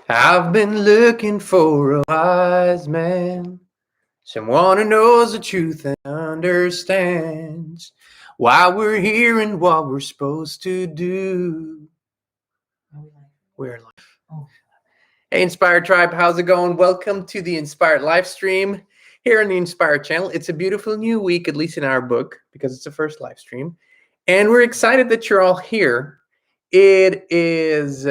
I've been looking for a wise man, someone who knows the truth and understands why we're here and what we're supposed to do. We're life. Hey, Inspired Tribe, how's it going? Welcome to the Inspired live stream here on the Inspired channel. It's a beautiful new week, at least in our book, because it's the first live stream. And we're excited that you're all here. It is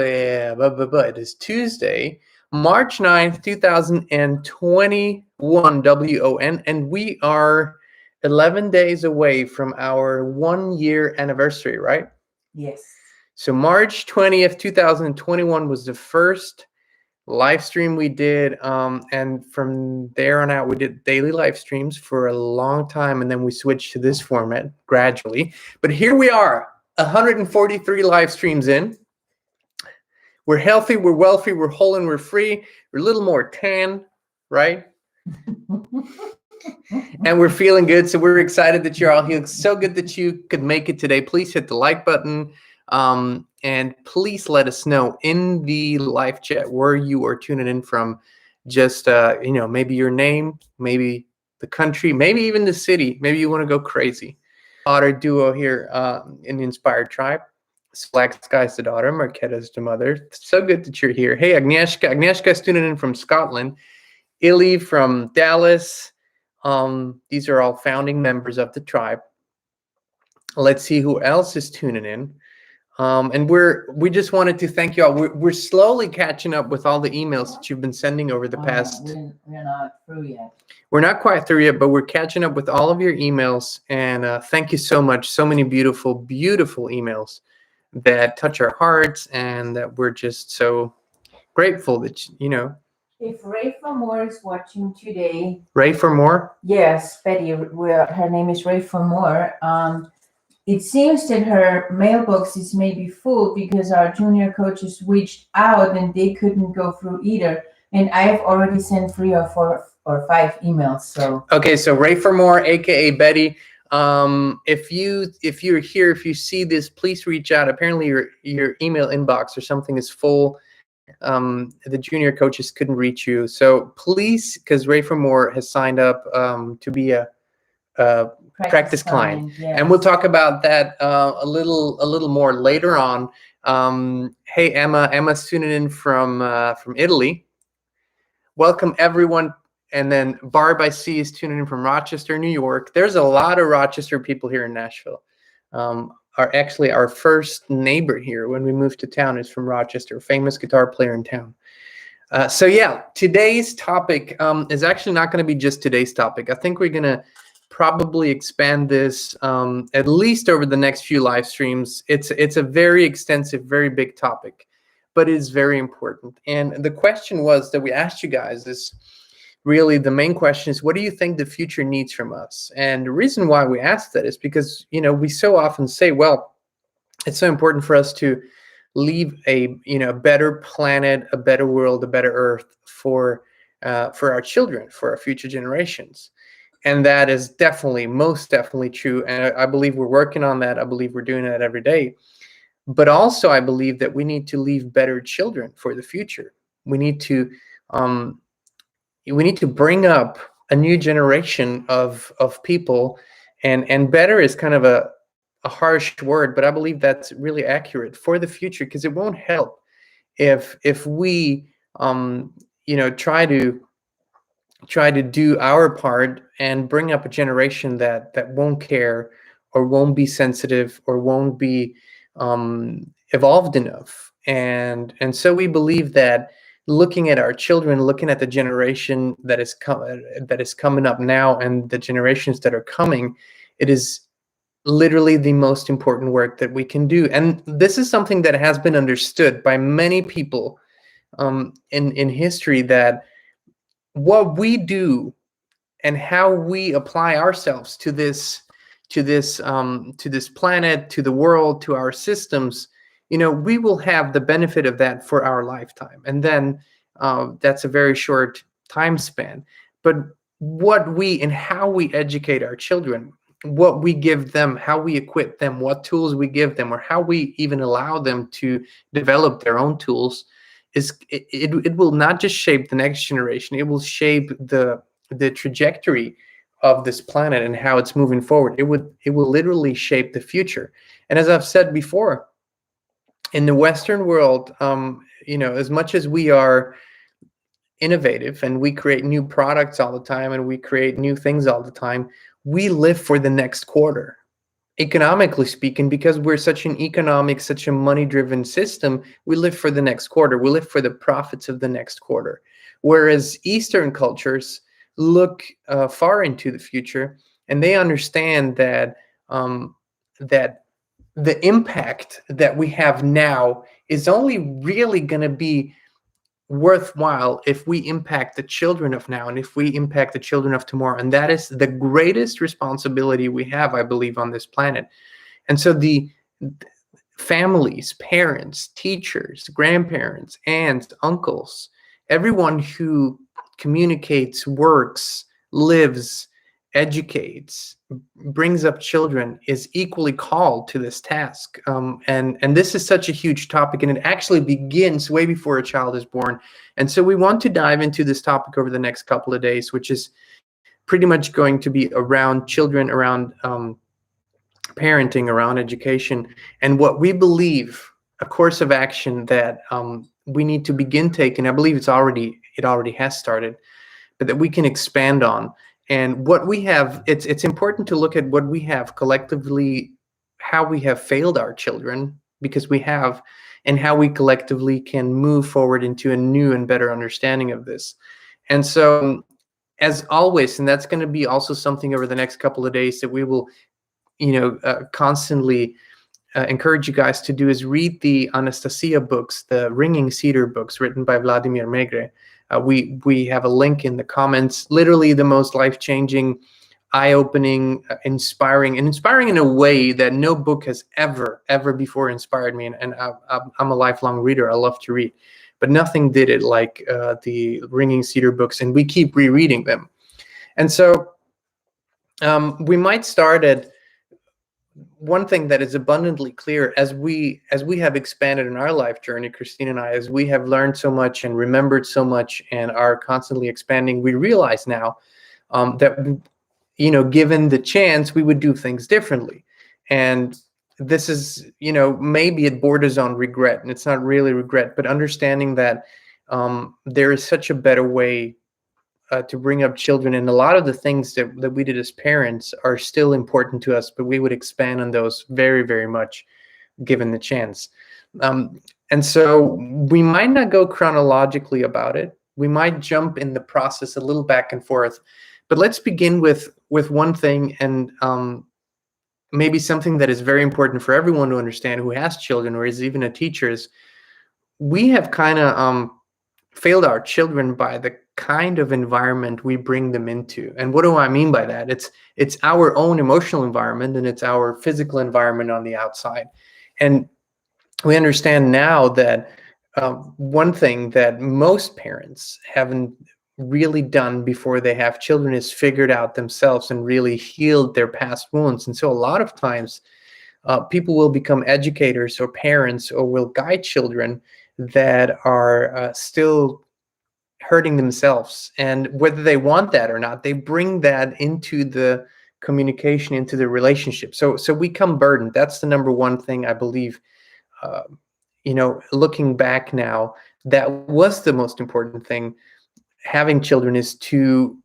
Tuesday, March 9th, 2021, WON, and we are 11 days away from our 1-year anniversary, right? Yes. So March 20th, 2021 was the first live stream we did, and from there on out we did daily live streams for a long time, and then we switched to this format gradually. But here we are, 143 live streams in. We're healthy, we're wealthy, we're whole, and we're free. We're a little more tan, right? And we're feeling good, so we're excited that you're all here. It's so good that you could make it today. Please hit the like button, and please let us know in the live chat where you are tuning in from. Just maybe your name, maybe the country, maybe even the city. Maybe you want to go crazy. Daughter duo here in the Inspired Tribe. Black Sky's the daughter, Marquetta's the mother. So good that you're here. Hey, Agnieszka. Agnieszka's tuning in from Scotland. Illy from Dallas. These are all founding members of the tribe. Let's see who else is tuning in. And we just wanted to thank you all. We're slowly catching up with all the emails that you've been sending over the past. We're not through yet. We're not quite through yet, but we're catching up with all of your emails. And thank you so much. So many beautiful, beautiful emails that touch our hearts, and that we're just so grateful that, If Ray for More is watching today. Ray for More? Yes, Betty. Her name is Ray for More. It seems that her mailbox is maybe full because our junior coaches reached out and they couldn't go through either. And I have already sent 3 or 4 or 5 emails. So okay, so Ray for More, aka Betty. If you're here, if you see this, please reach out. Apparently your email inbox or something is full. The junior coaches couldn't reach you. So please, because Ray for More has signed up to be a practice client. Yes. And we'll talk about that a little more later on. Hey, Emma's tuning in from Italy. Welcome everyone. And then Barb, I see, is tuning in from Rochester, New York. There's a lot of Rochester people here in Nashville. Our first neighbor here when we moved to town is from Rochester, a famous guitar player in town. So yeah, today's topic is actually not going to be just today's topic. I think we're going to probably expand this at least over the next few live streams. It's a very extensive, very big topic, but it's very important. And the question was that we asked you guys is really the main question is, what do you think the future needs from us? And the reason why we asked that is because, we so often say, well, it's so important for us to leave a better planet, a better world, a better earth for our children, for our future generations. And that is definitely, most definitely true. And I believe we're working on that. I believe we're doing that every day. But also, I believe that we need to leave better children for the future. We need to bring up a new generation of people, and better is kind of a harsh word, but I believe that's really accurate for the future, because it won't help if we try to do our part and bring up a generation that won't care, or won't be sensitive, or won't be evolved enough. And so we believe that looking at our children, looking at the generation that is coming up now, and the generations that are coming, it is literally the most important work that we can do. And this is something that has been understood by many people in history, that what we do and how we apply ourselves to this planet, to the world, to our systems, we will have the benefit of that for our lifetime. And then that's a very short time span. But what we and how we educate our children, what we give them, how we equip them, what tools we give them, or how we even allow them to develop their own tools, it will not just shape the next generation, it will shape the trajectory of this planet and how it's moving forward. It will literally shape the future. And as I've said before, in the Western world, as much as we are innovative and we create new products all the time and we create new things all the time, we live for the next quarter. Economically speaking, because we're such a money-driven system, we live for the next quarter. We live for the profits of the next quarter. Whereas Eastern cultures look far into the future, and they understand that that the impact that we have now is only really going to be worthwhile if we impact the children of now and if we impact the children of tomorrow. And that is the greatest responsibility we have, I believe, on this planet. And so the families, parents, teachers, grandparents, aunts, uncles, everyone who communicates, works, lives, educates, brings up children is equally called to this task. And this is such a huge topic, and it actually begins way before a child is born. And so we want to dive into this topic over the next couple of days, which is pretty much going to be around children, around parenting, around education, and what we believe a course of action that we need to begin taking. I believe it already has started, but that we can expand on. And what we have, it's important to look at what we have collectively, how we have failed our children, because we have, and how we collectively can move forward into a new and better understanding of this. And so, as always, and that's going to be also something over the next couple of days that we will, constantly encourage you guys to do, is read the Anastasia books, the Ringing Cedar books written by Vladimir Megre. We have a link in the comments. Literally the most life-changing, eye-opening, inspiring in a way that no book has ever before inspired me. And I'm a lifelong reader. I love to read, but nothing did it like the Ringing Cedar books, and we keep rereading them. And so we might start at one thing that is abundantly clear as we have expanded in our life journey, Kristin and I, as we have learned so much and remembered so much and are constantly expanding, we realize now that, given the chance, we would do things differently. And this is, maybe it borders on regret, and it's not really regret, but understanding that there is such a better way to bring up children, and a lot of the things that we did as parents are still important to us, but we would expand on those very, very much given the chance. And so we might not go chronologically about it. We might jump in the process a little back and forth, but let's begin with one thing, and maybe something that is very important for everyone to understand who has children or is even a teacher, is we have kind of failed our children by the kind of environment we bring them into. And what do I mean by that? It's our own emotional environment, and it's our physical environment on the outside. And we understand now that one thing that most parents haven't really done before they have children is figured out themselves and really healed their past wounds. And so a lot of times people will become educators or parents or will guide children that are still hurting themselves, and whether they want that or not, they bring that into the communication, into the relationship. So we come burdened. That's the number one thing I believe. Looking back now, that was the most important thing. Having children is to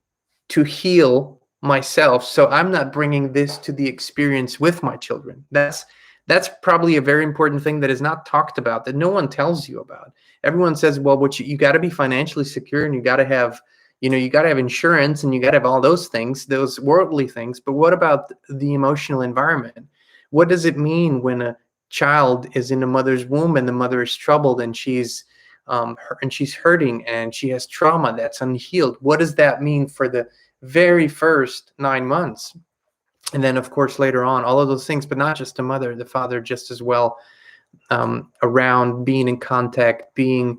heal myself, so I'm not bringing this to the experience with my children. That's probably a very important thing that is not talked about, that no one tells you about. Everyone says, well, you got to be financially secure, and you got to have, you got to have insurance, and you got to have all those things, those worldly things. But what about the emotional environment? What does it mean when a child is in a mother's womb and the mother is troubled and she's hurting and she has trauma that's unhealed? What does that mean for the very first 9 months? And then, of course, later on, all of those things, but not just the mother, the father just as well, around, being in contact, being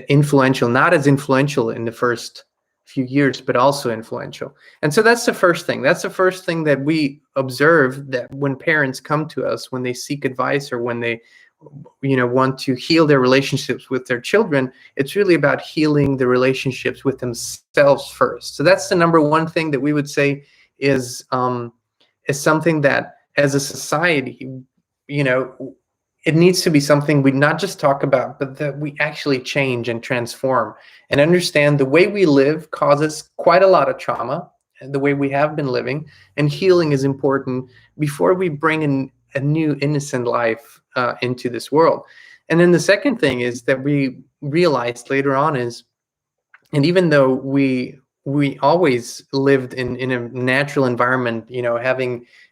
influential, not as influential in the first few years, but also influential. And so that's the first thing. That's the first thing that we observe, that when parents come to us, when they seek advice or when they want to heal their relationships with their children, it's really about healing the relationships with themselves first. So that's the number one thing that we would say is something that as a society, it needs to be something we not just talk about, but that we actually change and transform and understand the way we live causes quite a lot of trauma, and the way we have been living, and healing is important before we bring in a new innocent life into this world. And then the second thing is that we realized later on is, and even though we always lived in a natural environment,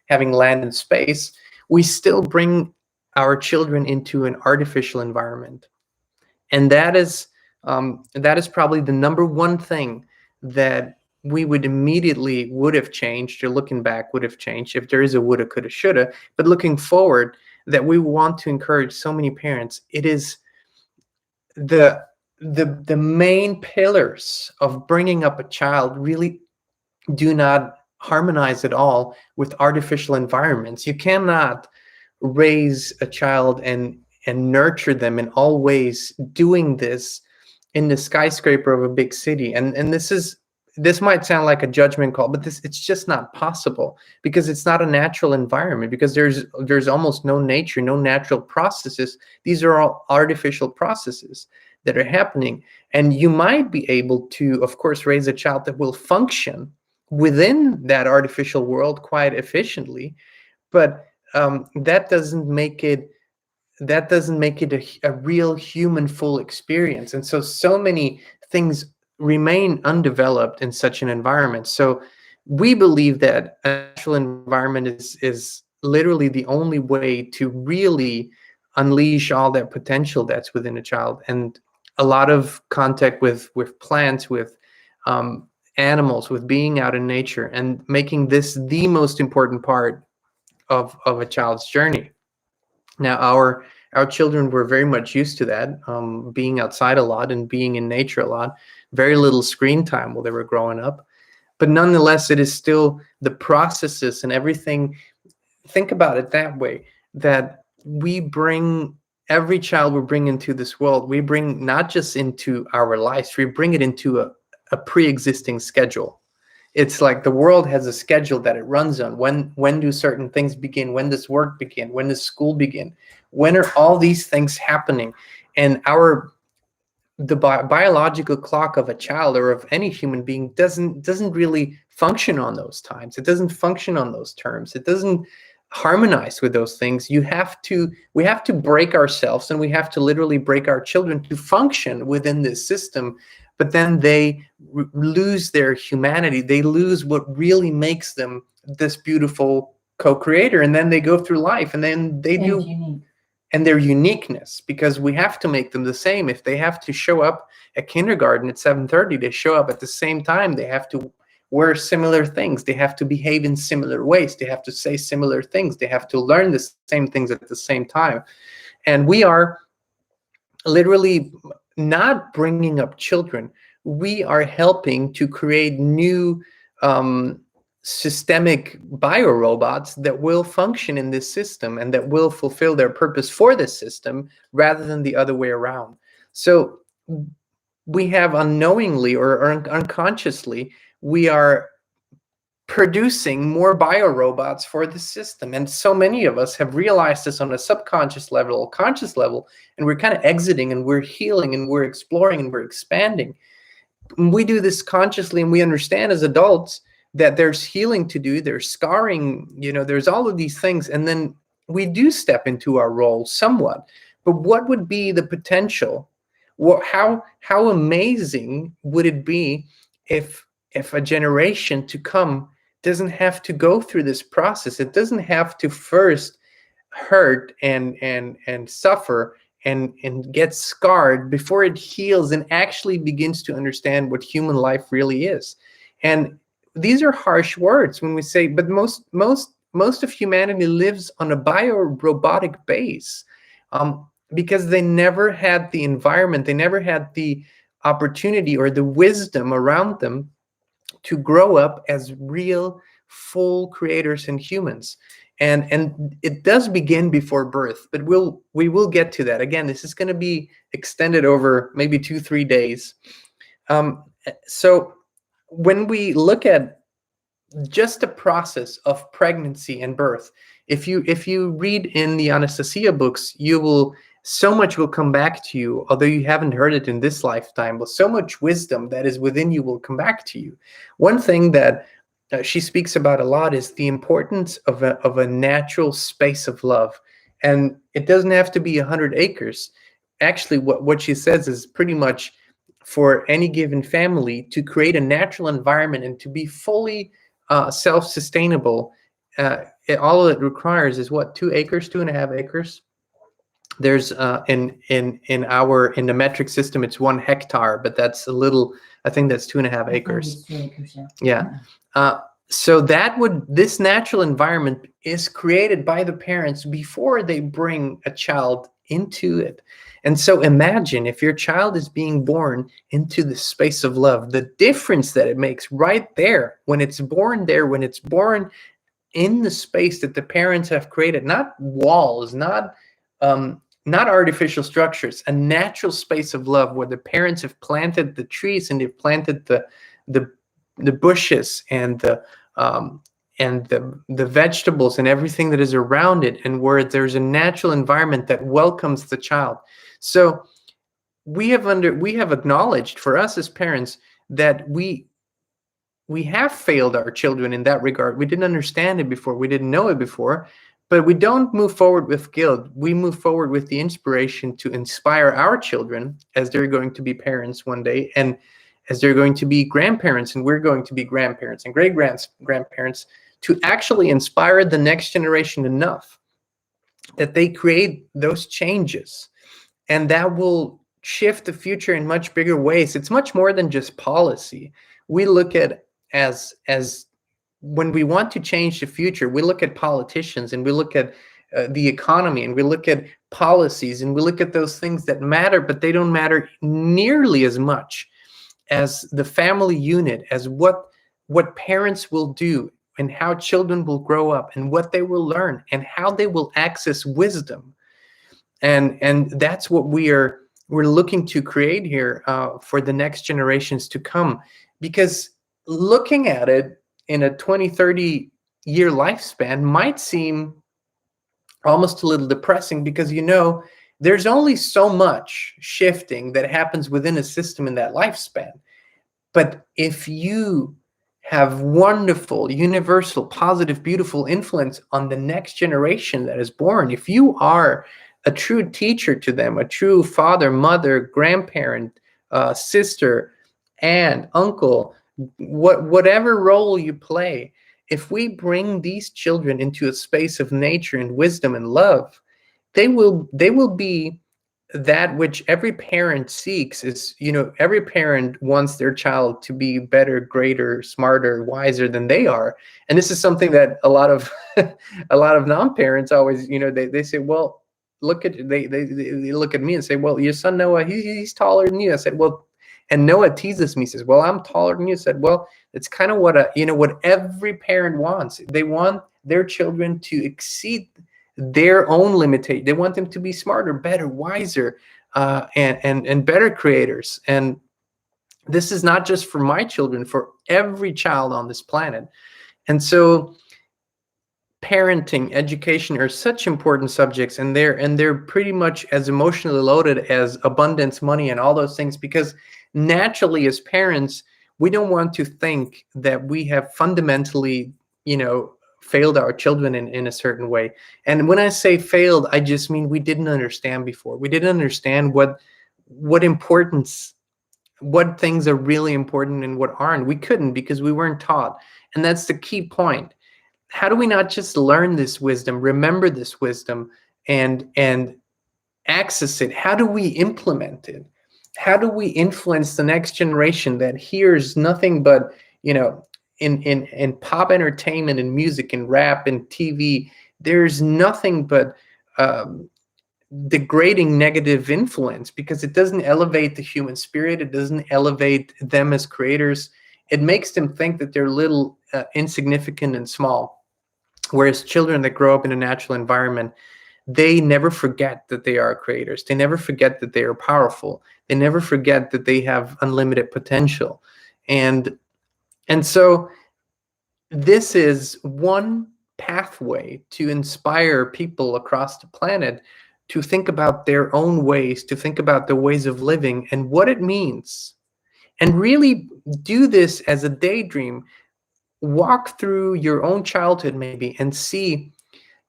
having land and space, we still bring our children into an artificial environment. And that is probably the number one thing that we would have changed, or looking back would have changed, if there is a woulda, coulda, shoulda. But looking forward, that we want to encourage so many parents, it is the main pillars of bringing up a child really do not harmonize at all with artificial environments. You cannot raise a child and nurture them in all ways doing this in the skyscraper of a big city. And this might sound like a judgment call, but it's just not possible, because it's not a natural environment, because there's almost no nature, no natural processes. These are all artificial processes that are happening. And you might be able to, of course, raise a child that will function within that artificial world quite efficiently, but that doesn't make it a real human full experience. And so many things remain undeveloped in such an environment. So we believe that a natural environment is literally the only way to really unleash all that potential that's within a child. And a lot of contact with plants, with animals, with being out in nature, and making this the most important part of a child's journey. Now, our children were very much used to that, being outside a lot and being in nature a lot. Very little screen time while they were growing up. But nonetheless, it is still the processes and everything. Think about it that way, that we bring every child we bring into this world, we bring not just into our lives, we bring it into a pre-existing schedule. It's like the world has a schedule that it runs on. When do certain things begin? When does work begin? When does school begin? When are all these things happening? And the biological clock of a child or of any human being doesn't really function on those times. It doesn't function on those terms. It doesn't harmonize with those things. We have to break ourselves, and we have to literally break our children to function within this system. But then they lose their humanity. They lose what really makes them this beautiful co-creator. And then they go through life, and then they do. Unique. And their uniqueness, because we have to make them the same. If they have to show up at kindergarten at 7:30, they show up at the same time. They have to wear similar things. They have to behave in similar ways. They have to say similar things. They have to learn the same things at the same time. And we are literally not bringing up children. We are helping to create new systemic biorobots that will function in this system and that will fulfill their purpose for this system, rather than the other way around. So we have unknowingly or unconsciously, we are producing more biorobots for the system. And so many of us have realized this on a subconscious level, conscious level, and we're kind of exiting, and we're healing, and we're exploring, and we're expanding. And we do this consciously, and we understand as adults that there's healing to do, there's scarring, there's all of these things. And then we do step into our role somewhat. But what would be the potential? How amazing would it be if a generation to come doesn't have to go through this process? It doesn't have to first hurt and suffer and get scarred before it heals and actually begins to understand what human life really is. And these are harsh words when we say, but most of humanity lives on a bio-robotic base, because they never had the environment, they never had the opportunity or the wisdom around them to grow up as real, full creators and humans. and it does begin before birth, but we will get to that. Again, this is going to be extended over maybe 2-3 days. So when we look at just the process of pregnancy and birth, if you read in the Anastasia books, so much will come back to you, although you haven't heard it in this lifetime. But so much wisdom that is within you will come back to you. One thing that she speaks about a lot is the importance of a natural space of love, and it doesn't have to be 100 acres. Actually, what she says is pretty much for any given family to create a natural environment and to be fully self-sustainable. All it requires is what, 2 acres, 2.5 acres. There's in the metric system, it's 1 hectare, but that's a little. I think that's 2.5 acres. 2 acres, Yeah. So this natural environment is created by the parents before they bring a child into it. And so imagine if your child is being born into the space of love, the difference that it makes right there, when it's born there, when it's born in the space that the parents have created, not walls, not artificial structures, a natural space of love where the parents have planted the trees and they've planted the bushes and the vegetables and everything that is around it, and where there's a natural environment that welcomes the child. So we have acknowledged, for us as parents, that we have failed our children in that regard. We didn't understand it before. We didn't know it before. But we don't move forward with guilt. We move forward with the inspiration to inspire our children as they're going to be parents one day, and as they're going to be grandparents, and we're going to be grandparents and great-grandparents, to actually inspire the next generation enough that they create those changes. And that will shift the future in much bigger ways. It's much more than just policy. We look at as when we want to change the future, we look at politicians, and we look at the economy, and we look at policies, and we look at those things that matter, but they don't matter nearly as much as the family unit, as what parents will do, and how children will grow up, and what they will learn, and how they will access wisdom. And that's what we're looking to create here for the next generations to come. Because looking at it in a 20-30 year lifespan might seem almost a little depressing, because there's only so much shifting that happens within a system in that lifespan. But if you have wonderful, universal, positive, beautiful influence on the next generation that is born, if you are a true teacher to them, a true father, mother, grandparent, sister, aunt, uncle, whatever role you play, if we bring these children into a space of nature and wisdom and love, they will be that which every parent seeks. Is, every parent wants their child to be better, greater, smarter, wiser than they are. And this is something that a lot of non-parents always, they say, well, they look at me and say, well, your son Noah, he's taller than you. I said, well, and Noah teases me, says, well, I'm taller than you. I said, well, it's kind of what every parent wants. They want their children to exceed their own limitation. They want them to be smarter, better, wiser, and better creators. And this is not just for my children, for every child on this planet. And so parenting, education are such important subjects, and they're pretty much as emotionally loaded as abundance, money, and all those things, because naturally as parents, we don't want to think that we have fundamentally, failed our children in a certain way. And when I say failed, I just mean we didn't understand before. We didn't understand what things are really important and what aren't. We couldn't, because we weren't taught. And that's the key point. How do we not just learn this wisdom, remember this wisdom, and access it? How do we implement it? How do we influence the next generation that hears nothing but, in pop entertainment and music and rap and TV, there's nothing but degrading negative influence, because it doesn't elevate the human spirit. It doesn't elevate them as creators. It makes them think that they're little, insignificant and small. Whereas children that grow up in a natural environment, they never forget that they are creators. They never forget that they are powerful. They never forget that they have unlimited potential. And so this is one pathway to inspire people across the planet to think about their own ways, to think about the ways of living and what it means. And really do this as a daydream. Walk through your own childhood maybe and see,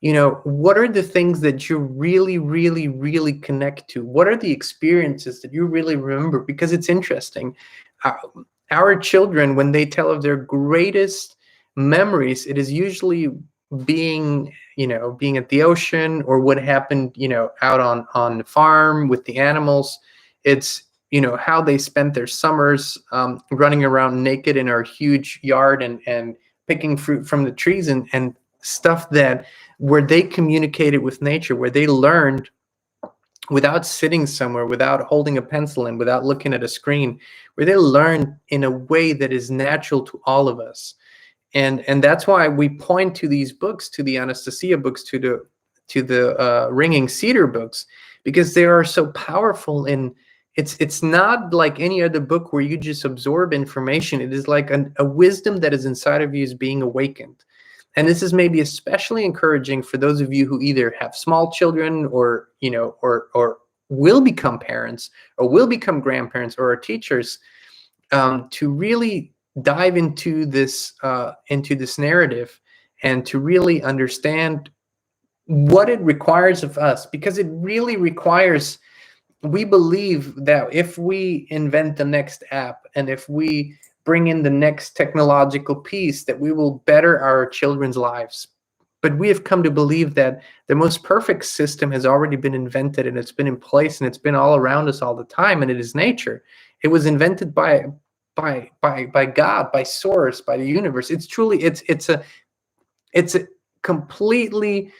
what are the things that you really, really, really connect to? What are the experiences that you really remember? Because it's interesting. Our children, when they tell of their greatest memories, it is usually being at the ocean, or what happened, out on the farm with the animals. It's, how they spent their summers running around naked in our huge yard and picking fruit from the trees and stuff where they communicated with nature, where they learned without sitting somewhere, without holding a pencil and without looking at a screen, where they learn in a way that is natural to all of us. And that's why we point to these books, to the Anastasia books, to the Ringing Cedar books, because they are so powerful. And it's not like any other book where you just absorb information. It is like a wisdom that is inside of you is being awakened. And this is maybe especially encouraging for those of you who either have small children, or or will become parents, or will become grandparents, or are teachers, to really dive into this narrative, and to really understand what it requires of us, because it really requires. We believe that if we invent the next app, and if we bring in the next technological piece, that we will better our children's lives. But we have come to believe that the most perfect system has already been invented, and it's been in place, and it's been all around us all the time, and it is nature. It was invented by God, by source, by the universe. It's truly, it's a completely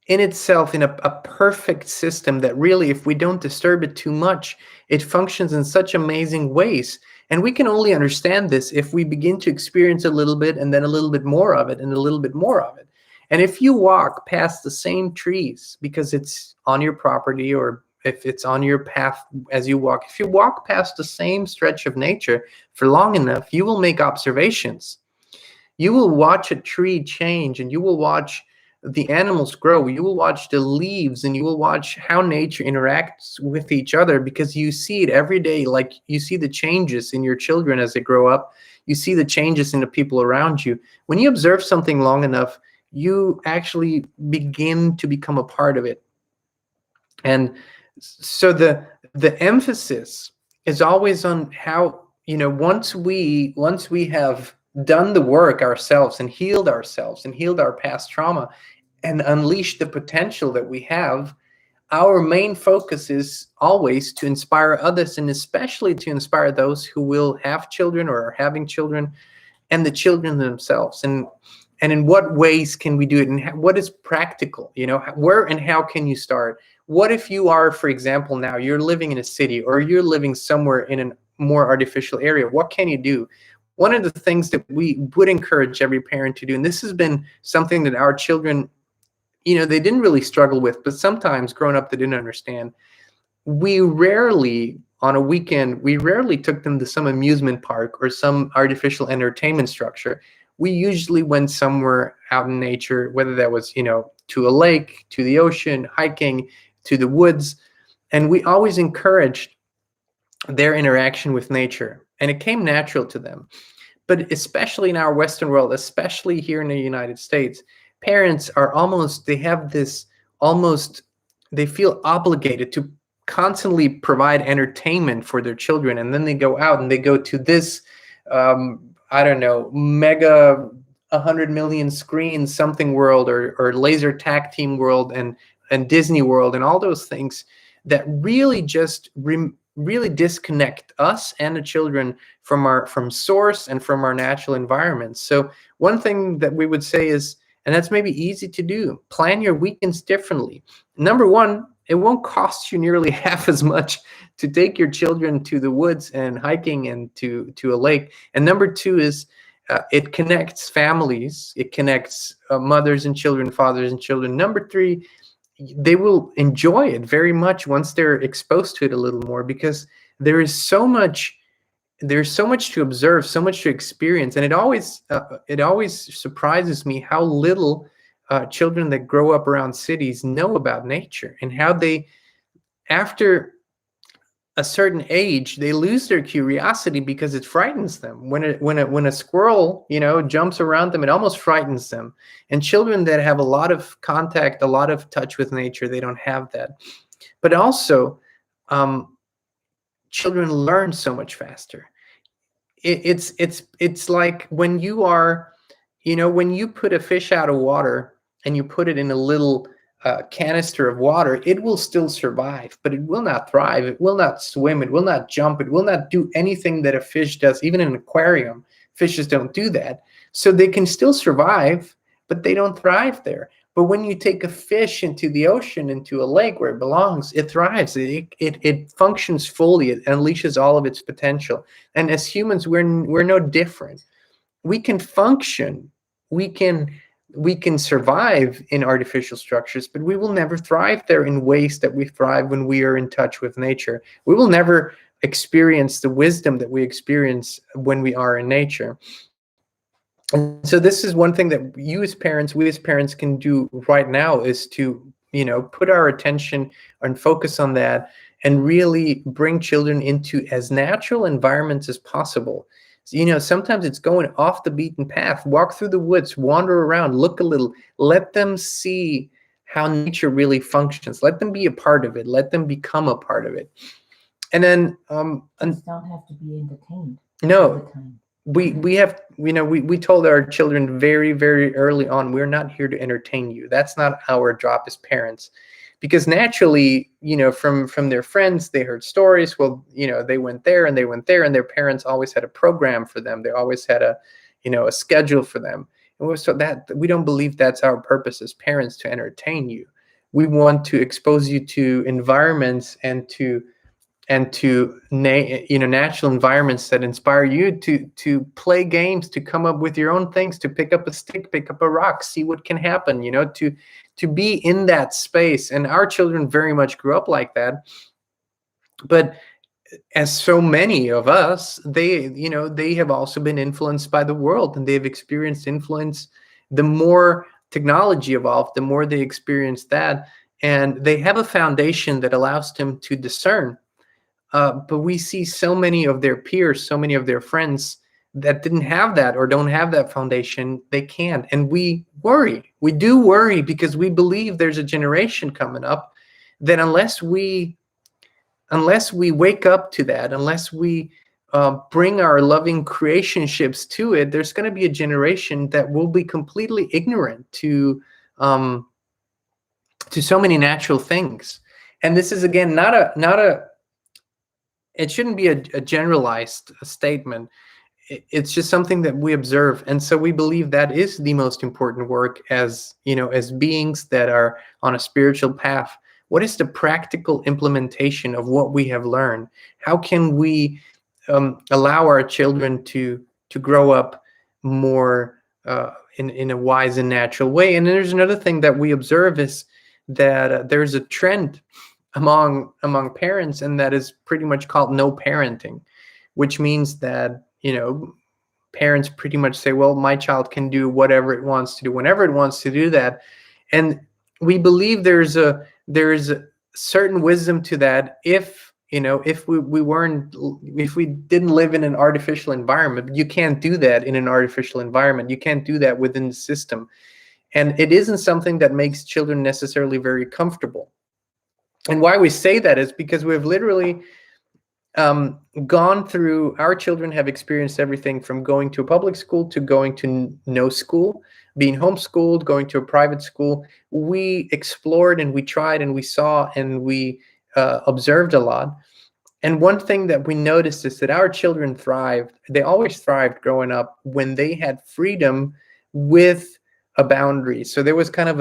in itself, in a perfect system that really, if we don't disturb it too much, it functions in such amazing ways. And we can only understand this if we begin to experience a little bit, and then a little bit more of it, and a little bit more of it. And if you walk past the same trees because it's on your property, or if it's on your path as you walk, if you walk past the same stretch of nature for long enough, you will make observations. You will watch a tree change, and you will watch the animals grow. You will watch the leaves, and you will watch how nature interacts with each other, because you see it every day. Like, you see the changes in your children as they grow up. You see the changes in the people around you. When you observe something long enough, you actually begin to become a part of it. And so the emphasis is always on how, once we have done the work ourselves, and healed our past trauma, and unleashed the potential that we have, our main focus is always to inspire others, and especially to inspire those who will have children, or are having children, and the children themselves. And in what ways can we do it, and what is practical? Where and how can you start? What if you are, for example, now you're living in a city, or you're living somewhere in a more artificial area? What can you do? One of the things that we would encourage every parent to do, and this has been something that our children, they didn't really struggle with, but sometimes growing up, they didn't understand. We rarely, on a weekend, took them to some amusement park or some artificial entertainment structure. We usually went somewhere out in nature, whether that was, to a lake, to the ocean, hiking, to the woods. And we always encouraged their interaction with nature, and it came natural to them. But especially in our Western world, especially here in the United States, parents are they feel obligated to constantly provide entertainment for their children. And then they go out and they go to this, mega 100 million screen something world, or laser tag team world, and Disney World, and all those things that really just really disconnect us and the children from source and from our natural environments. So one thing that we would say is, and that's maybe easy to do, plan your weekends differently. Number one, it won't cost you nearly half as much to take your children to the woods and hiking and to a lake. And number two is, It connects families. It connects mothers and children, fathers and children. Number three, they will enjoy it very much once they're exposed to it a little more, because there's so much to observe, so much to experience. And it always surprises me how little children that grow up around cities know about nature, and how they, after a certain age, they lose their curiosity because it frightens them. When a squirrel, jumps around them, it almost frightens them. And children that have a lot of contact, a lot of touch with nature, they don't have that. But also, children learn so much faster. It's like when you are, when you put a fish out of water and you put it in a little canister of water, it will still survive, but it will not thrive. It will not swim. It will not jump. It will not do anything that a fish does. Even in an aquarium, fishes don't do that. So they can still survive, but they don't thrive there. But when you take a fish into the ocean, into a lake where it belongs, it thrives. It functions fully. It unleashes all of its potential. And as humans, we're no different. We can function. We can survive in artificial structures, but we will never thrive there in ways that we thrive when we are in touch with nature. We will never experience the wisdom that we experience when we are in nature. And so this is one thing that we as parents can do right now, is to, put our attention and focus on that, and really bring children into as natural environments as possible. Sometimes it's going off the beaten path. Walk through the woods, wander around, look a little. Let them see how nature really functions. Let them be a part of it. Let them become a part of it. And then don't have to be entertained. No. All the time. We told our children very, very early on, we're not here to entertain you. That's not our job as parents. Because naturally, from their friends, they heard stories. Well, they went there and they went there, and their parents always had a program for them. They always had a schedule for them. And so that we don't believe that's our purpose as parents, to entertain you. We want to expose you to environments and to natural environments that inspire you to play games, to come up with your own things, to pick up a stick, pick up a rock, see what can happen, to be in that space. And our children very much grew up like that. But as so many of us, they have also been influenced by the world, and they've experienced influence. The more technology evolved, the more they experienced that, and they have a foundation that allows them to discern. But we see so many of their peers, so many of their friends that didn't have that or don't have that foundation. They can't. And we worry. We do worry, because we believe there's a generation coming up that unless we wake up to that, unless we bring our loving creationships to it, there's going to be a generation that will be completely ignorant to so many natural things. And this is, again, not a it shouldn't be a generalized statement. It's just something that we observe. And so we believe that is the most important work as beings that are on a spiritual path. What is the practical implementation of what we have learned? How can we allow our children to grow up more in a wise and natural way? And there's another thing that we observe, is that there's a trend among parents, and that is pretty much called no parenting, which means that parents pretty much say, well, my child can do whatever it wants to do whenever it wants to do that. And we believe there's a certain wisdom to that. If we didn't live in an artificial environment, you can't do that in an artificial environment. You can't do that within the system. And it isn't something that makes children necessarily very comfortable. And why we say that is because we've literally gone through, our children have experienced everything from going to a public school to going to no school, being homeschooled, going to a private school. We explored and we tried and we saw and we observed a lot. And one thing that we noticed is that our children thrived. They always thrived growing up when they had freedom with a boundary. So there was kind of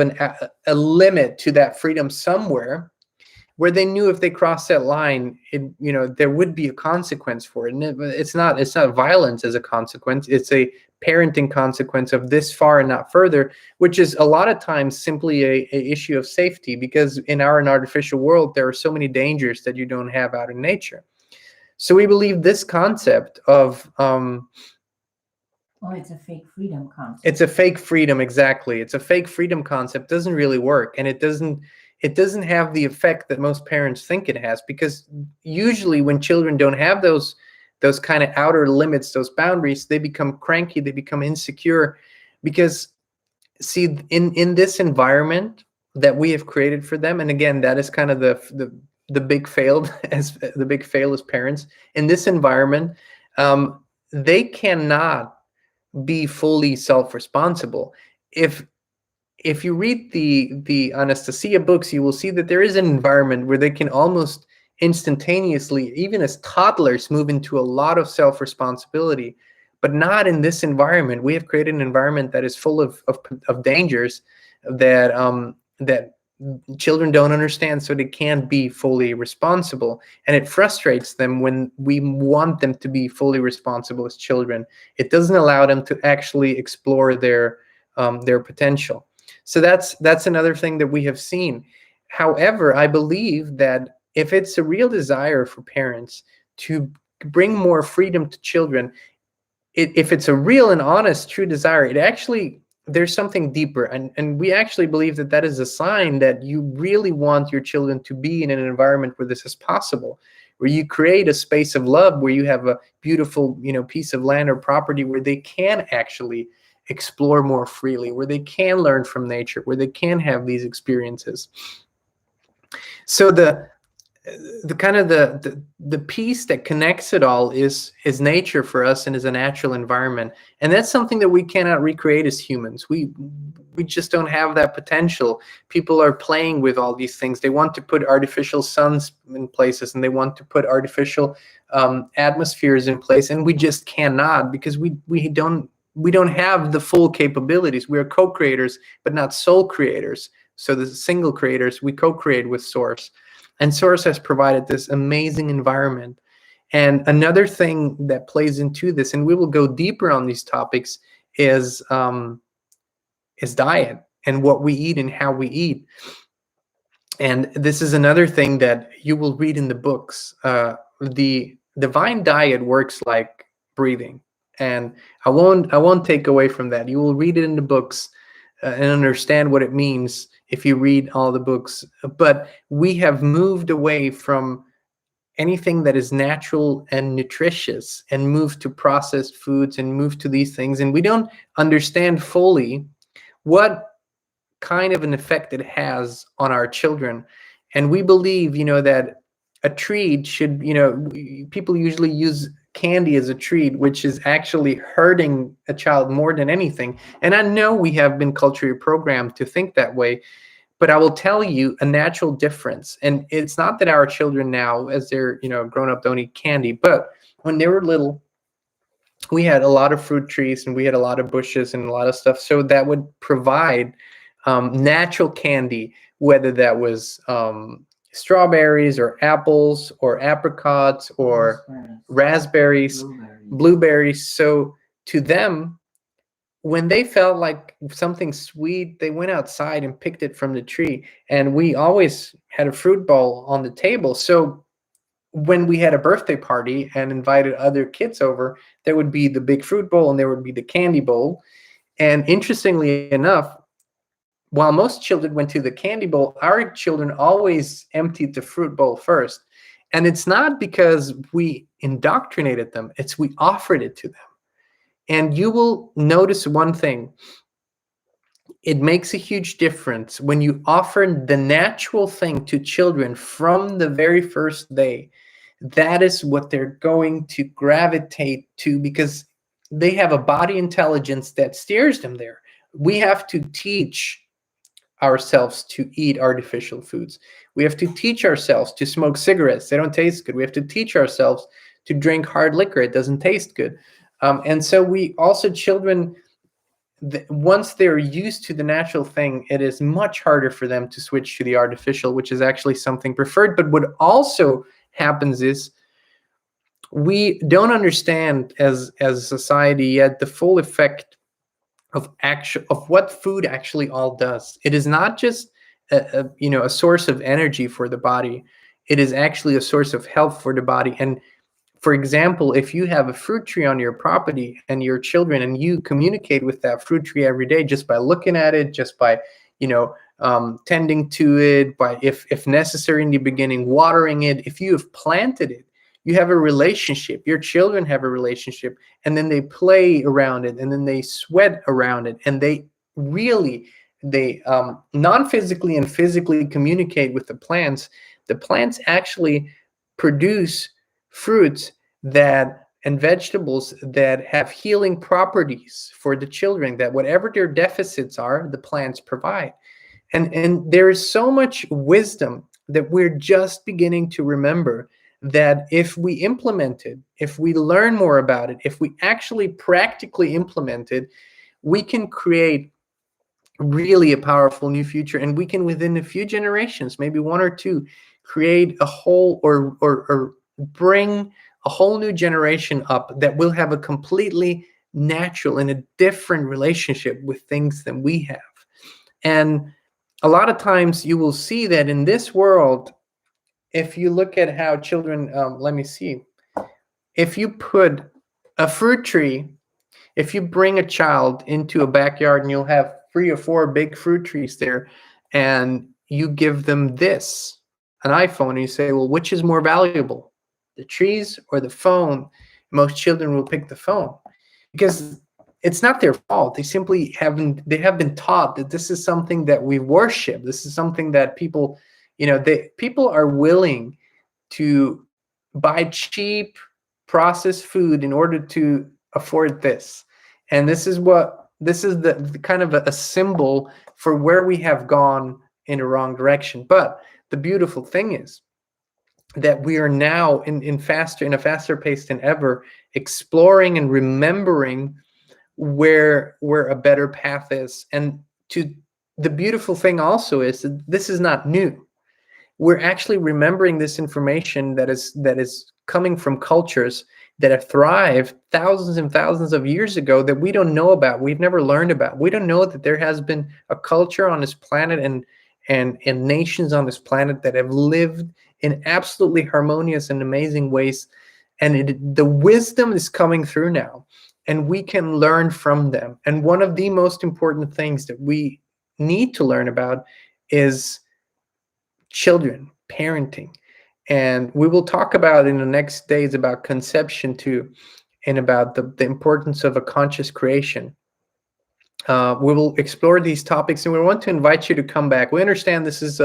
a limit to that freedom somewhere, where they knew if they crossed that line, there would be a consequence for it. And it's not violence as a consequence. It's a parenting consequence of this far and not further, which is a lot of times simply a issue of safety, because in our artificial world, there are so many dangers that you don't have out in nature. So we believe this concept of it's a fake freedom concept. It's a fake freedom, exactly. It's a fake freedom concept. Doesn't really work, and it doesn't have the effect that most parents think it has, because usually when children don't have those kind of outer limits, those boundaries, they become cranky, they become insecure, because see, in this environment that we have created for them, and again, that is kind of the big fail as the big fail as parents. In this environment, they cannot be fully self-responsible. If you read the Anastasia books, you will see that there is an environment where they can almost instantaneously, even as toddlers, move into a lot of self-responsibility, but not in this environment. We have created an environment that is full of dangers that that children don't understand, so they can't be fully responsible, and it frustrates them when we want them to be fully responsible as children. It doesn't allow them to actually explore their potential. So that's another thing that we have seen. However, I believe that if it's a real desire for parents to bring more freedom to children, if it's a real and honest, true desire, it actually, there's something deeper, and we actually believe that that is a sign that you really want your children to be in an environment where this is possible, where you create a space of love, where you have a beautiful, piece of land or property where they can actually explore more freely, where they can learn from nature, where they can have these experiences. So the kind of the piece that connects it all is nature for us, and is a natural environment, and that's something that we cannot recreate as humans. We just don't have that potential. People are playing with all these things. They want to put artificial suns in places, and they want to put artificial atmospheres in place, and we just cannot, because we don't have the full capabilities. We are co-creators, but not sole creators. So the single creators, we co-create with Source. And Source has provided this amazing environment. And another thing that plays into this, and we will go deeper on these topics, is diet, and what we eat and how we eat. And this is another thing that you will read in the books. The divine diet works like breathing, and I won't take away from that. You will read it in the books and understand what it means if you read all the books. But we have moved away from anything that is natural and nutritious, and moved to processed foods, and moved to these things, and we don't understand fully what kind of an effect it has on our children. And we believe, that a treat should, people usually use candy as a treat, which is actually hurting a child more than anything. And I know we have been culturally programmed to think that way, but I will tell you a natural difference. And it's not that our children now, as they're, grown up, don't eat candy, but when they were little, we had a lot of fruit trees, and we had a lot of bushes and a lot of stuff. So that would provide natural candy, whether that was strawberries or apples or apricots or raspberries, blueberries. So to them, when they felt like something sweet, they went outside and picked it from the tree. And we always had a fruit bowl on the table. So when we had a birthday party and invited other kids over, there would be the big fruit bowl and there would be the candy bowl. And interestingly enough, while most children went to the candy bowl, our children always emptied the fruit bowl first. And it's not because we indoctrinated them, it's we offered it to them. And you will notice one thing. It makes a huge difference when you offer the natural thing to children from the very first day. That is what they're going to gravitate to, because they have a body intelligence that steers them there. We have to teach ourselves to eat artificial foods. We have to teach ourselves to smoke cigarettes. They don't taste good. We have to teach ourselves to drink hard liquor. It doesn't taste good. And so we also, children, once they're used to the natural thing, it is much harder for them to switch to the artificial, which is actually something preferred. But what also happens is, we don't understand as a society yet the full effect of what food actually all does. It is not just a source of energy for the body. It is actually a source of health for the body. And for example, if you have a fruit tree on your property and your children, and you communicate with that fruit tree every day just by looking at it, just by tending to it, by if necessary in the beginning, watering it. If you have planted it, you have a relationship. Your children have a relationship, and then they play around it, and then they sweat around it, and they non-physically and physically communicate with the plants. The plants actually produce fruits and vegetables that have healing properties for the children, that whatever their deficits are, the plants provide. And there is so much wisdom that we're just beginning to remember, that if we implement it, if we learn more about it, if we actually practically implement it, we can create really a powerful new future. And we can, within a few generations, maybe one or two, create a whole or bring a whole new generation up that will have a completely natural and a different relationship with things than we have. And a lot of times you will see that in this world, if you look at how children, let me see, if you put a fruit tree, if you bring a child into a backyard and you'll have 3 or 4 big fruit trees there, and you give them an iPhone, and you say, well, which is more valuable, the trees or the phone? Most children will pick the phone, because it's not their fault. They simply have been taught that this is something that we worship. This is something that people are willing to buy cheap processed food in order to afford this. And this is the kind of a symbol for where we have gone in the wrong direction. But the beautiful thing is that we are now in a faster pace than ever, exploring and remembering where a better path is. And the beautiful thing also is that this is not new. We're actually remembering this information that is coming from cultures that have thrived thousands and thousands of years ago, that we don't know about, we've never learned about. We don't know that there has been a culture on this planet and nations on this planet that have lived in absolutely harmonious and amazing ways. And the wisdom is coming through now, and we can learn from them. And one of the most important things that we need to learn about is children, parenting. And we will talk about in the next days about conception too, and about the importance of a conscious creation. We will explore these topics, and we want to invite you to come back. We understand this is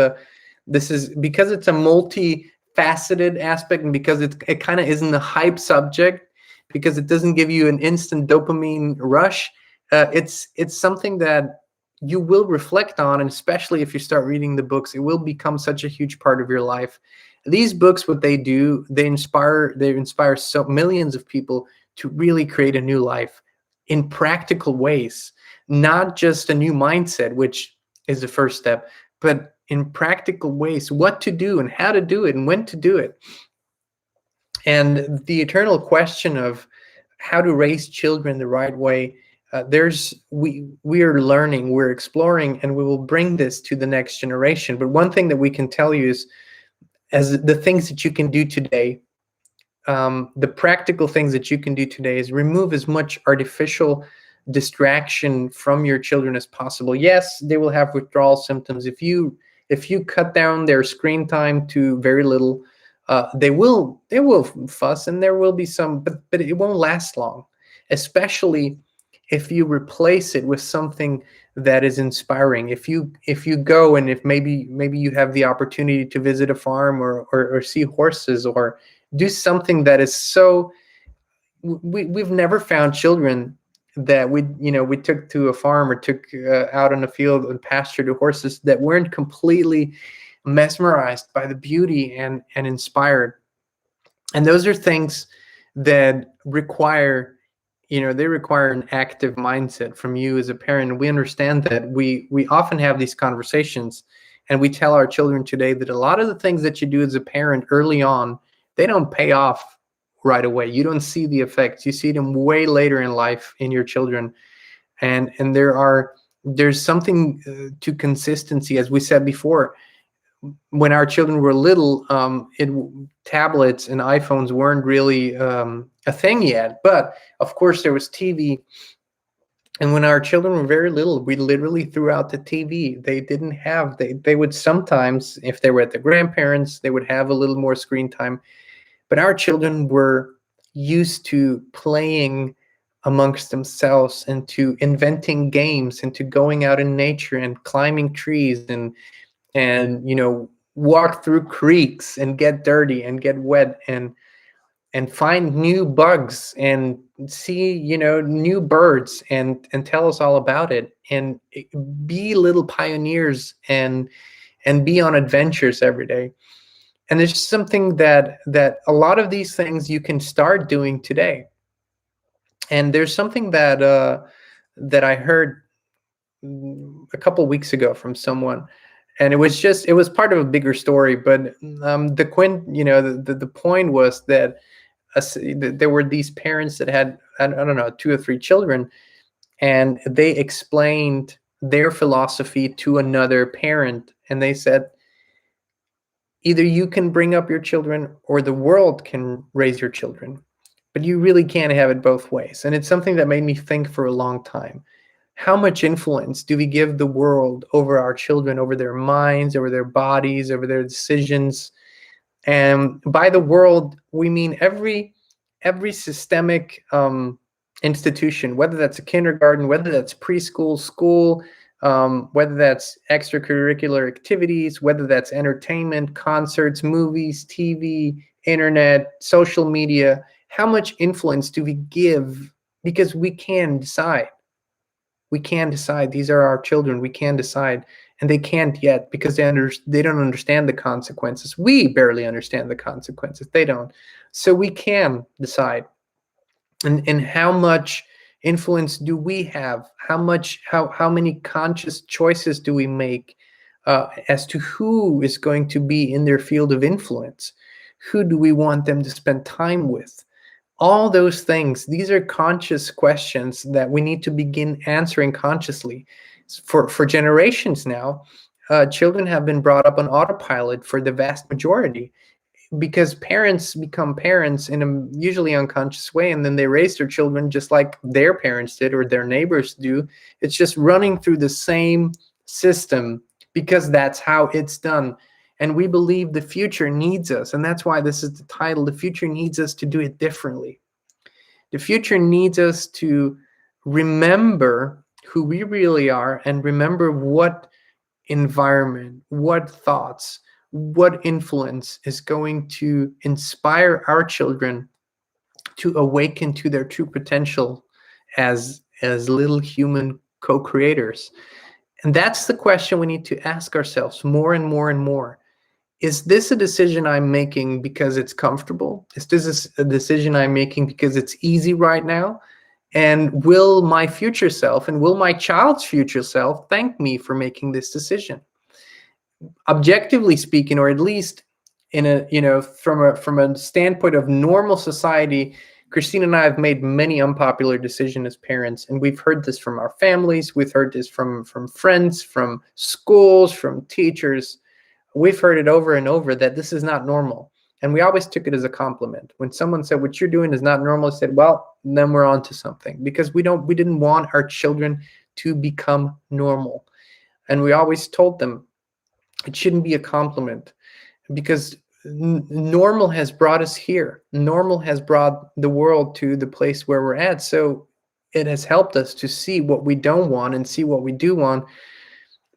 because it's a multifaceted aspect, and because it kind of isn't a hype subject, because it doesn't give you an instant dopamine rush. It's something that you will reflect on, and especially if you start reading the books, it will become such a huge part of your life. These books, what they do, they inspire so millions of people to really create a new life in practical ways, not just a new mindset, which is the first step, but in practical ways, what to do and how to do it and when to do it. And the eternal question of how to raise children the right way, we are learning, we're exploring, and we will bring this to the next generation. But one thing that we can tell you is, as the things that you can do today, the practical things that you can do today is remove as much artificial distraction from your children as possible. Yes, they will have withdrawal symptoms. If you cut down their screen time to very little, they will fuss, and there will be some, but it won't last long, especially if you replace it with something that is inspiring. If you go, and if maybe you have the opportunity to visit a farm or see horses, or do something that is so, we've never found children that we took to a farm or took out in a field and pasture to horses that weren't completely mesmerized by the beauty and inspired. And those are things that require an active mindset from you as a parent. We understand that we often have these conversations, and we tell our children today that a lot of the things that you do as a parent early on, they don't pay off right away. You don't see the effects. You see them way later in life in your children. And there's something to consistency, as we said before. When our children were little, tablets and iPhones weren't really a thing yet. But of course, there was TV. And when our children were very little, we literally threw out the TV. They didn't have, they would sometimes, if they were at the grandparents, they would have a little more screen time. But our children were used to playing amongst themselves and to inventing games and to going out in nature and climbing trees and walk through creeks and get dirty and get wet and find new bugs and see new birds and tell us all about it and be little pioneers and be on adventures every day. And there's something that a lot of these things you can start doing today. And there's something that I heard a couple weeks ago from someone, and it was part of a bigger story. But the point was that there were these parents that had, I don't know, 2 or 3 children, and they explained their philosophy to another parent, and they said, either you can bring up your children or the world can raise your children, but you really can't have it both ways. And it's something that made me think for a long time. How much influence do we give the world over our children, over their minds, over their bodies, over their decisions? And by the world, we mean every systemic institution, whether that's a kindergarten, whether that's preschool, school, whether that's extracurricular activities, whether that's entertainment, concerts, movies, TV, internet, social media. How much influence do we give? Because we can decide. We can decide. These are our children. We can decide. And they can't yet because they don't understand the consequences. We barely understand the consequences. They don't. So we can decide. And how much influence do we have? How many conscious choices do we make as to who is going to be in their field of influence? Who do we want them to spend time with? All those things, these are conscious questions that we need to begin answering consciously. For generations now, children have been brought up on autopilot for the vast majority, because parents become parents in a usually unconscious way, and then they raise their children just like their parents did or their neighbors do. It's just running through the same system because that's how it's done. And we believe the future needs us, and that's why this is the title. The future needs us to do it differently. The future needs us to remember who we really are and remember what environment, what thoughts, what influence is going to inspire our children to awaken to their true potential as little human co-creators. And that's the question we need to ask ourselves more and more and more. Is this a decision I'm making because it's comfortable? Is this a decision I'm making because it's easy right now? And will my future self and will my child's future self thank me for making this decision? Objectively speaking, or at least in a from a standpoint of normal society, Kristin and I have made many unpopular decisions as parents, and we've heard this from our families, we've heard this from friends, from schools, from teachers. We've heard it over and over that this is not normal. And we always took it as a compliment. When someone said, what you're doing is not normal, I said, well, then we're on to something, because we didn't want our children to become normal. And we always told them it shouldn't be a compliment, because normal has brought us here. Normal has brought the world to the place where we're at. So it has helped us to see what we don't want and see what we do want.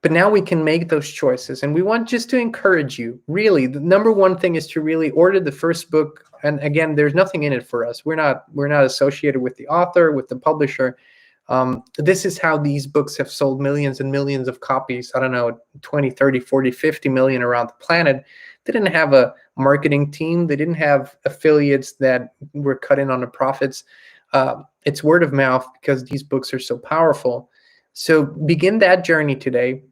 But now we can make those choices. And we want just to encourage you, really, the number one thing is to really order the first book. And again, there's nothing in it for us. We're not associated with the author, with the publisher. This is how these books have sold millions and millions of copies. I don't know, 20, 30, 40, 50 million around the planet. They didn't have a marketing team. They didn't have affiliates that were cut in on the profits. It's word of mouth, because these books are so powerful. So begin that journey today.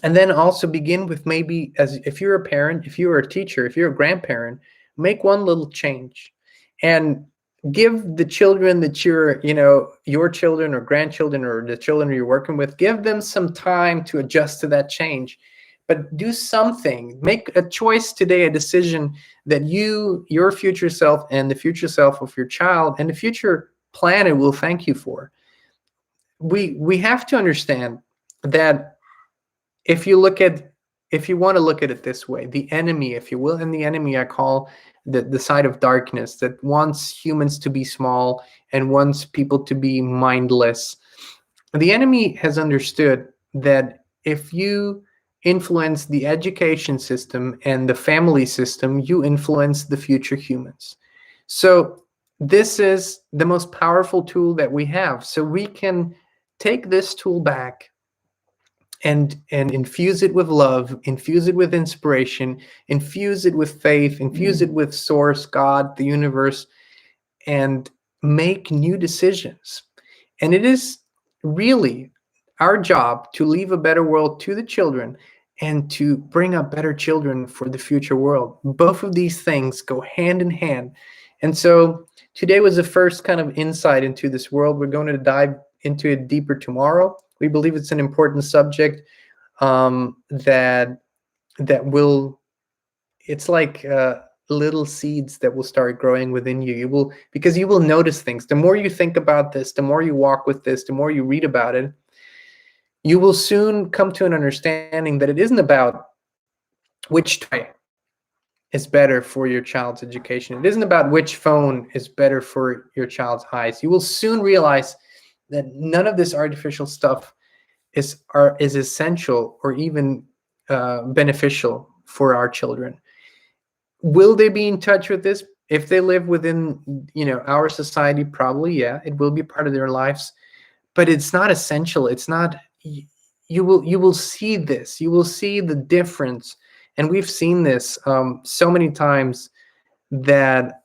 And then also begin with, maybe, as if you're a parent, if you're a teacher, if you're a grandparent, make one little change. and give the children that you're, your children or grandchildren or the children you're working with, give them some time to adjust to that change. But do something. Make a choice today, a decision that your future self and the future self of your child and the future planet will thank you for. We have to understand that if you want to look at it this way, the enemy, if you will, and the enemy I call the side of darkness that wants humans to be small and wants people to be mindless. The enemy has understood that if you influence the education system and the family system, you influence the future humans. So this is the most powerful tool that we have. So we can take this tool back and infuse it with love, infuse it with inspiration, infuse it with faith, infuse it with source, God, the universe, and make new decisions. And it is really our job to leave a better world to the children and to bring up better children for the future world. Both of these things go hand in hand. And so today was the first kind of insight into this world. We're going to dive into it deeper tomorrow. We believe it's an important subject that will, it's like little seeds that will start growing within you. Because you will notice things. The more you think about this, the more you walk with this, the more you read about it, you will soon come to an understanding that it isn't about which toy is better for your child's education. It isn't about which phone is better for your child's eyes. You will soon realize that none of this artificial stuff is essential or even beneficial for our children. Will they be in touch with this if they live within our society? Probably, yeah. It will be part of their lives, but it's not essential. It's not. You will see this. You will see the difference, and we've seen this so many times that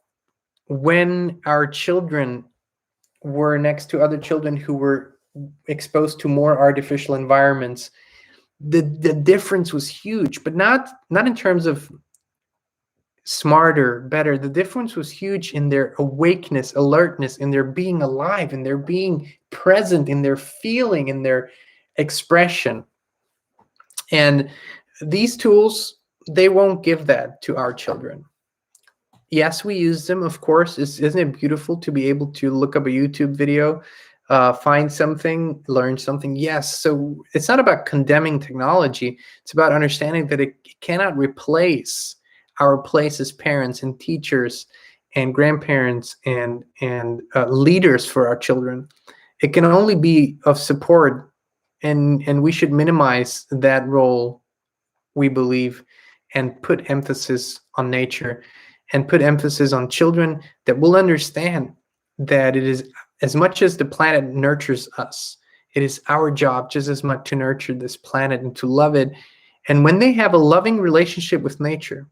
when our children were next to other children who were exposed to more artificial environments, the difference was huge, but not in terms of smarter, better. The difference was huge in their awakeness, alertness, in their being alive, in their being present, in their feeling, in their expression. And these tools, they won't give that to our children. Yes, we use them, of course. Isn't it beautiful to be able to look up a YouTube video, find something, learn something? Yes. So it's not about condemning technology. It's about understanding that it cannot replace our place as parents and teachers and grandparents and leaders for our children. It can only be of support, and we should minimize that role, we believe, and put emphasis on nature and put emphasis on children that will understand that it is, as much as the planet nurtures us, it is our job just as much to nurture this planet and to love it. And when they have a loving relationship with nature,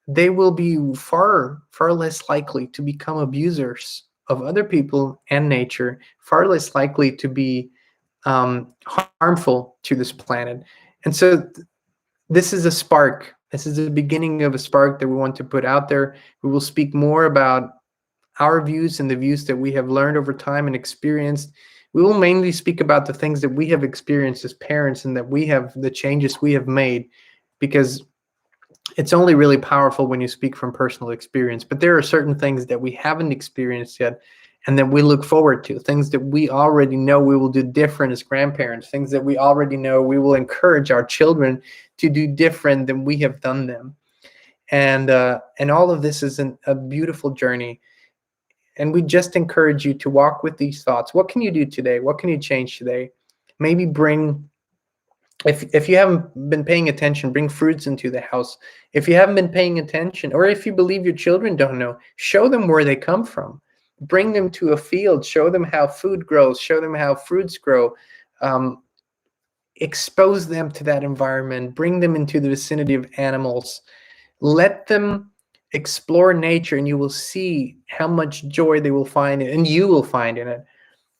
they will be far less likely to become abusers of other people and nature, far less likely to be harmful to this planet. And so this is a spark. This is the beginning of a spark that we want to put out there. We will speak more about our views and the views that we have learned over time and experienced. We will mainly speak about the things that we have experienced as parents and that we have, the changes we have made, because it's only really powerful when you speak from personal experience. But there are certain things that we haven't experienced yet and that we look forward to, things that we already know we will do different as grandparents, things that we already know we will encourage our children to do different than we have done them. And all of this is a beautiful journey. And we just encourage you to walk with these thoughts. What can you do today? What can you change today? Maybe bring, if you haven't been paying attention, bring fruits into the house. If you haven't been paying attention, or if you believe your children don't know, show them where they come from. Bring them to a field, show them how food grows, show them how fruits grow, expose them to that environment, bring them into the vicinity of animals, let them explore nature, and you will see how much joy they will find, and you will find in it.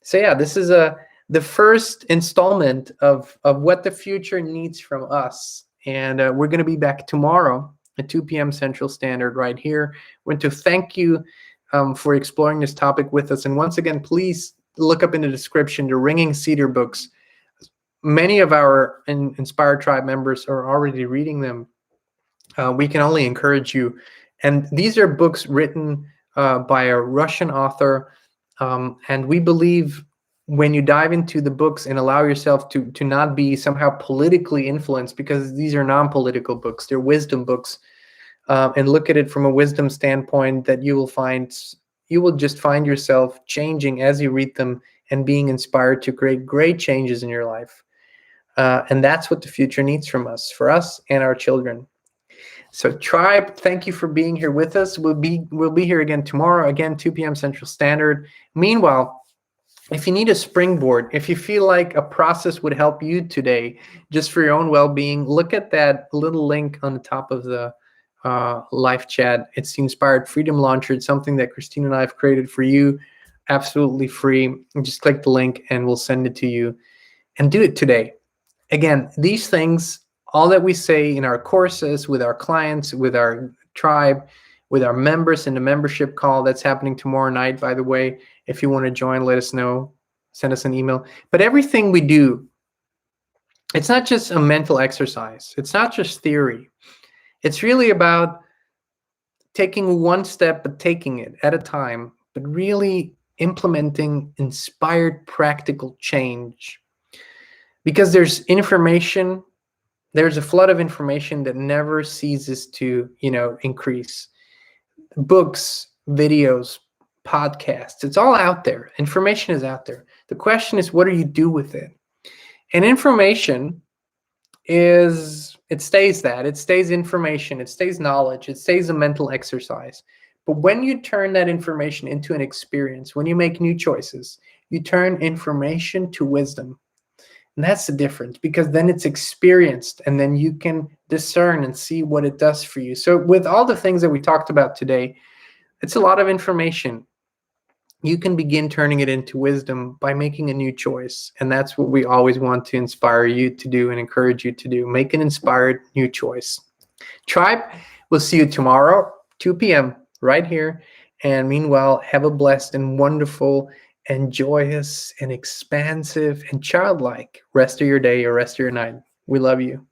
So yeah, this is the first installment of what the future needs from us. And we're going to be back tomorrow at 2 p.m. Central Standard right here. I want to thank you for exploring this topic with us. And once again, please look up in the description the Ringing Cedar books. Many of our Inspired Tribe members are already reading them. We can only encourage you. And these are books written by a Russian author. And we believe when you dive into the books and allow yourself to not be somehow politically influenced, because these are non-political books, they're wisdom books, and look at it from a wisdom standpoint, that you will just find yourself changing as you read them and being inspired to create great changes in your life. And that's what the future needs from us, for us and our children. So Tribe, thank you for being here with us. We'll be here again tomorrow, again 2 p.m. Central Standard. Meanwhile, if you need a springboard, if you feel like a process would help you today, just for your own well-being, look at that little link on the top of the live chat. It's the Inspired Freedom Launcher. It's something that Kristin and I have created for you, absolutely free. Just click the link and we'll send it to you, and do it today. Again, these things, all that we say in our courses, with our clients, with our tribe, with our members in the membership call that's happening tomorrow night, by the way. If you want to join, let us know. Send us an email. But everything we do, it's not just a mental exercise. It's not just theory. It's really about taking one step, but taking it at a time, but really implementing inspired practical change. Because there's information, there's a flood of information that never ceases to, increase. Books, videos, podcasts, it's all out there. Information is out there. The question is, what do you do with it? And information it stays information, it stays knowledge, it stays a mental exercise. But when you turn that information into an experience, when you make new choices, you turn information to wisdom. And that's the difference, because then it's experienced, and then you can discern and see what it does for you. So with all the things that we talked about today, it's a lot of information. You can begin turning it into wisdom by making a new choice. And that's what we always want to inspire you to do and encourage you to do. Make an inspired new choice. Tribe, we'll see you tomorrow, 2 p.m. right here. And meanwhile, have a blessed and wonderful and joyous and expansive and childlike rest of your day or rest of your night. We love you.